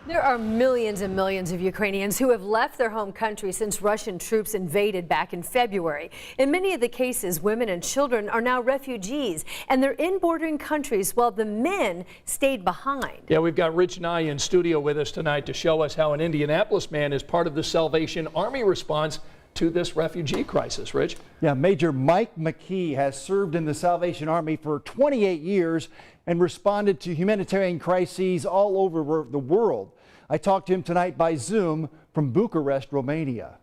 There are millions and millions of Ukrainians who have left their home country since Russian troops invaded back in February. In many of the cases, women and children are now refugees, and they're in bordering countries while the men stayed behind. Yeah, we've got Rich Nye in studio with us tonight to show us how an Indianapolis man is part of the Salvation Army response to this refugee crisis. Rich? Yeah, Major Mike McKee has served in the Salvation Army for 28 years and responded to humanitarian crises all over the world. I talked to him tonight by Zoom from Bucharest, Romania.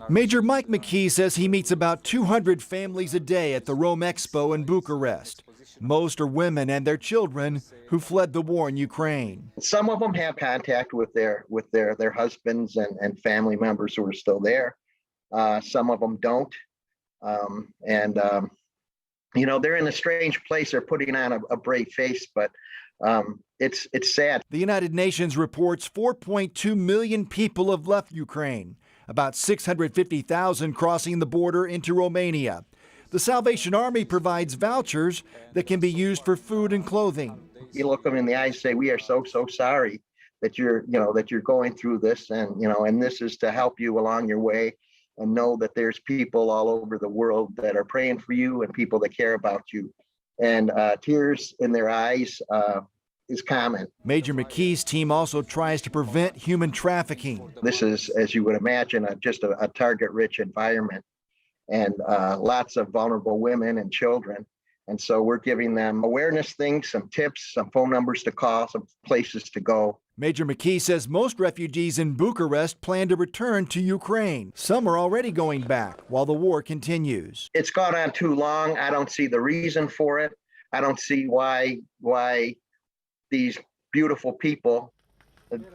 Major Mike McKee says he meets about 200 families a day at the Rome Expo in Bucharest. Most are women and their children who fled the war in Ukraine. Some of them have contact with their husbands and family members who are still there. Some of them don't. You know, they're in a strange place. They're putting on a brave face, but it's sad. The United Nations reports 4.2 million people have left Ukraine, about 650,000 crossing the border into Romania. The Salvation Army provides vouchers that can be used for food and clothing. You look them in the eyes and say, we are so sorry that you're going through this, and this is to help you along your way, and know that there's people all over the world that are praying for you and people that care about you. And tears in their eyes is common. Major McKee's team also tries to prevent human trafficking. This is, as you would imagine, just a target-rich environment, and lots of vulnerable women and children. And so we're giving them awareness things, some tips, some phone numbers to call, some places to go. Major McKee says most refugees in Bucharest plan to return to Ukraine. Some are already going back while the war continues. It's gone on too long. I don't see the reason for it. I don't see why these beautiful people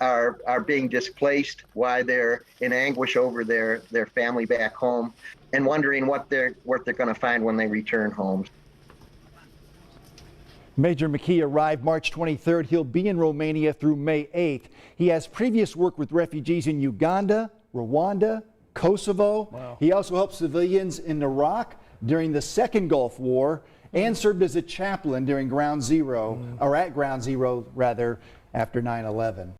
are being displaced, why they're in anguish over their family back home, and wondering what they're going to find when they return home. Major McKee arrived March 23rd. He'll be in Romania through May 8th. He has previous work with refugees in Uganda, Rwanda, Kosovo. Wow. He also helped civilians in Iraq during the Second Gulf War and served as a chaplain during Ground Zero, or at Ground Zero rather, after 9/11.